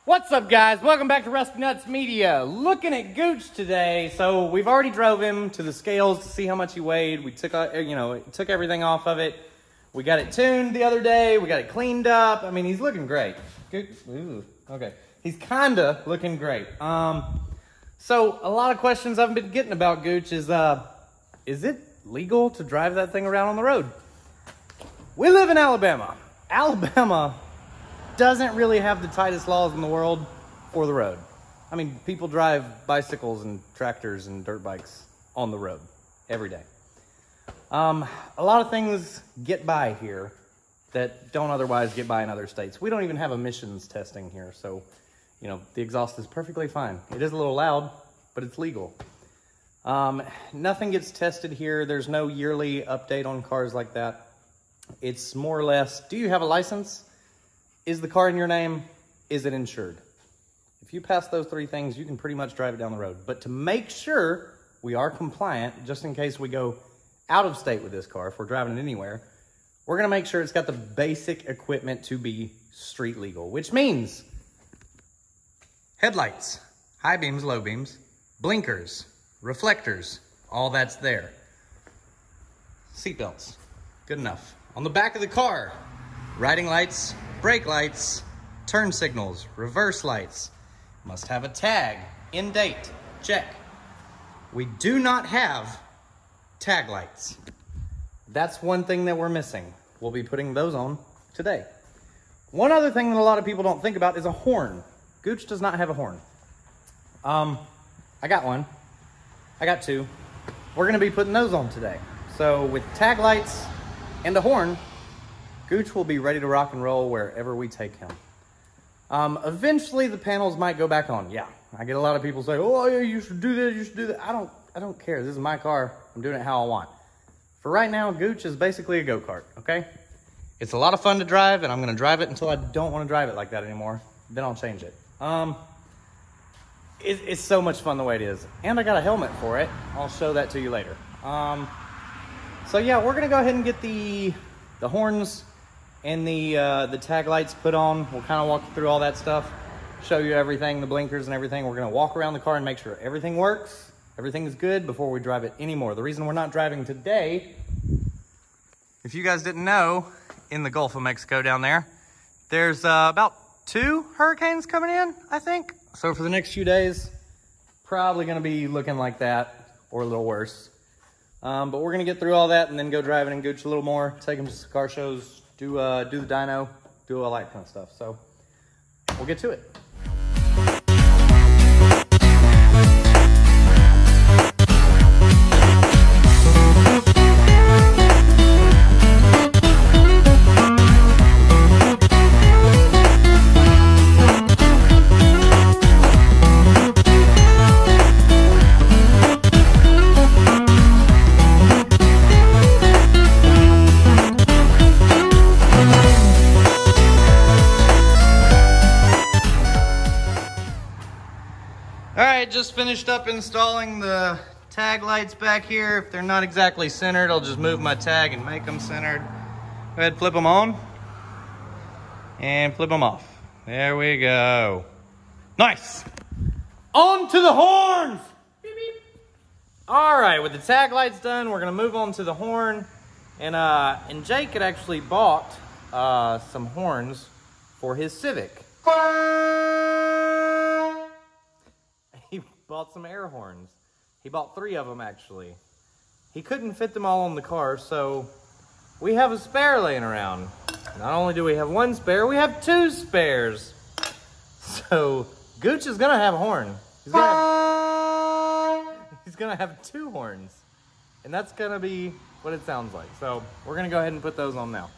What's up, guys? Welcome back to Rusty Nuts Media. Looking at Gewch today. So we've already drove him to the scales to see how much he weighed. We took, took everything off of it. We got it tuned the other day. We got it cleaned up. I mean, he's looking great. Ooh, okay, he's kinda looking great. So a lot of questions I've been getting about Gewch is it legal to drive that thing around on the road? We live in Alabama. Alabama doesn't really have the tightest laws in the world for the road. I mean, people drive bicycles and tractors and dirt bikes on the road every day. A lot of things get by here that don't otherwise get by in other states. We don't even have emissions testing here, so, you know, the exhaust is perfectly fine. It is a little loud, but it's legal. Nothing gets tested here. There's no yearly update on cars like that. It's more or less, do you have a license? Is the car in your name? Is it insured? If you pass those three things, you can pretty much drive it down the road. But to make sure we are compliant, just in case we go out of state with this car, if we're driving it anywhere, we're gonna make sure it's got the basic equipment to be street legal, which means headlights, high beams, low beams, blinkers, reflectors, all that's there. Seatbelts, good enough. On the back of the car, riding lights, brake lights, turn signals, reverse lights. Must have a tag, in date, check. We do not have tag lights. That's one thing that we're missing. We'll be putting those on today. One other thing that a lot of people don't think about is a horn. Gewch does not have a horn. I got one. I got two. We're gonna be putting those on today. So with tag lights and a horn, Gewch will be ready to rock and roll wherever we take him. Eventually the panels might go back on. Yeah, I get a lot of people say, oh yeah, you should do this, you should do that. I don't care. This is my car. I'm doing it how I want. For right now, Gewch is basically a go-kart, okay? It's a lot of fun to drive, and I'm gonna drive it until I don't wanna drive it like that anymore. Then I'll change it. It's so much fun the way it is. And I got a helmet for it. I'll show that to you later. So yeah, we're gonna go ahead and get the horns and the tag lights put on. We'll kind of walk you through all that stuff, show you everything, the blinkers and everything. We're gonna walk around the car and make sure everything works, everything is good before we drive it anymore. The reason we're not driving today, if you guys didn't know, in the Gulf of Mexico down there, there's about 2 hurricanes coming in, I think. So for the next few days, probably gonna be looking like that or a little worse. But we're gonna get through all that and then go driving and Gewch a little more, take him to car shows, do the dyno, do all that kind of stuff. So we'll get to it. Just finished up installing the tag lights back here. If they're not exactly centered, I'll just move my tag and make them centered. Go ahead, flip them on and flip them off. There we go. Nice. On to the horns. Beep, beep. All right, with the tag lights done, we're gonna move on to the horn. And Jake had actually bought some horns for his Civic. He bought some air horns. He bought 3 of them, actually. He couldn't fit them all on the car, so we have a spare laying around. Not only do we have 1 spare, we have 2 spares. So Gewch is gonna have a horn. He's gonna have 2 horns. And that's gonna be what it sounds like. So we're gonna go ahead and put those on now.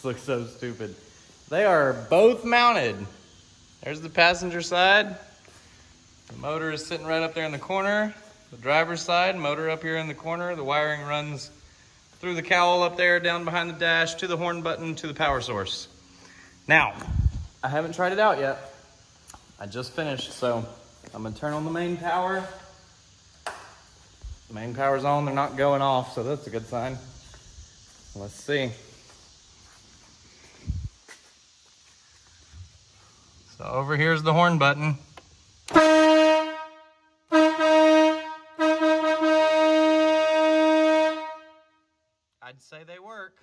looks so stupid. They are both mounted. There's the passenger side. The motor is sitting right up there in the corner. The driver's side, motor up here in the corner. The wiring runs through the cowl up there, down behind the dash, to the horn button, to the power source. Now, I haven't tried it out yet. I just finished, so I'm gonna turn on the main power. The main power's on, they're not going off, so that's a good sign. Let's see. So over here's the horn button. I'd say they work.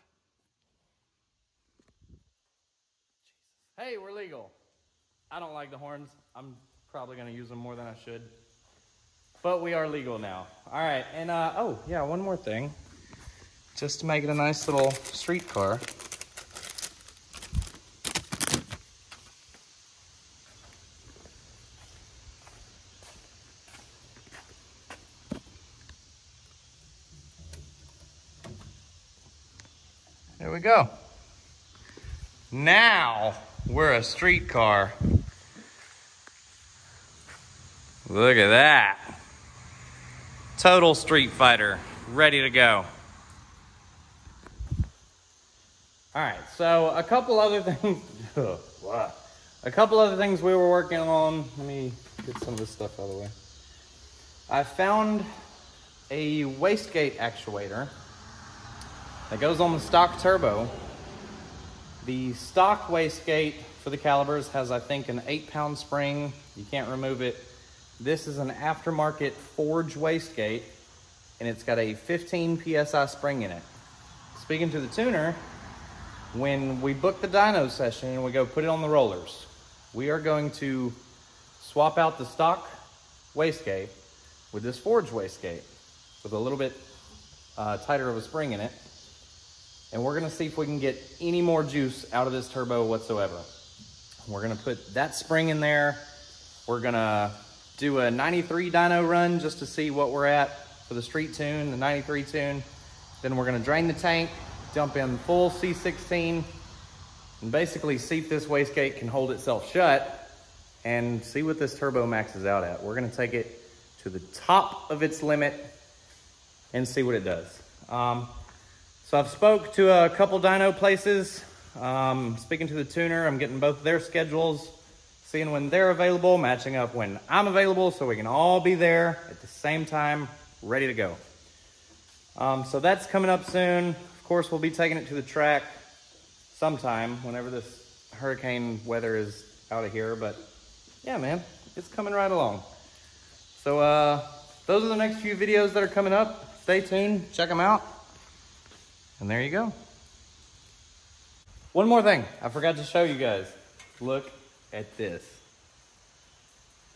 Hey, we're legal. I don't like the horns. I'm probably gonna use them more than I should. But we are legal now. All right, and oh yeah, one more thing. Just to make it a nice little street car. There we go. Now we're a street car. Look at that. Total Street Fighter, ready to go. All right, so a couple other things. A couple other things we were working on. Let me get some of this stuff out of the way. I found a wastegate actuator that goes on the stock turbo. The stock wastegate for the Calibers has, I think, an 8-pound spring. You can't remove it. This is an aftermarket forge wastegate, and it's got a 15 PSI spring in it. Speaking to the tuner, when we book the dyno session and we go put it on the rollers, we are going to swap out the stock wastegate with this forge wastegate with a little bit tighter of a spring in it. And we're gonna see if we can get any more juice out of this turbo whatsoever. We're gonna put that spring in there. We're gonna do a 93 dyno run just to see what we're at for the street tune, the 93 tune. Then we're gonna drain the tank, dump in full C16, and basically see if this wastegate can hold itself shut and see what this turbo maxes out at. We're gonna take it to the top of its limit and see what it does. So I've spoke to a couple dyno places. Speaking to the tuner, I'm getting both their schedules, seeing when they're available, matching up when I'm available so we can all be there at the same time, ready to go. So that's coming up soon. Of course, we'll be taking it to the track sometime whenever this hurricane weather is out of here. But yeah, man, it's coming right along. So those are the next few videos that are coming up. Stay tuned, check them out. And there you go. One more thing I forgot to show you guys. Look at this.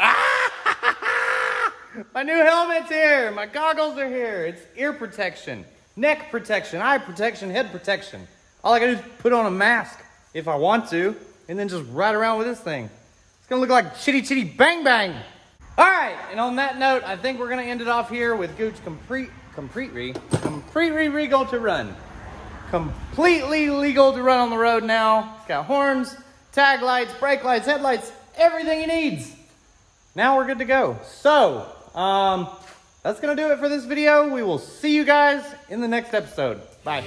Ah! My new helmet's here. My goggles are here. It's ear protection, neck protection, eye protection, head protection. All I gotta do is put on a mask if I want to, and then just ride around with this thing. It's gonna look like Chitty Chitty Bang Bang. All right, and on that note, I think we're gonna end it off here with Gewch completely legal to run. Completely legal to run on the road now. It's got horns, tag lights, brake lights, headlights, everything he needs. Now we're good to go. So, that's gonna do it for this video. We will see you guys in the next episode. Bye.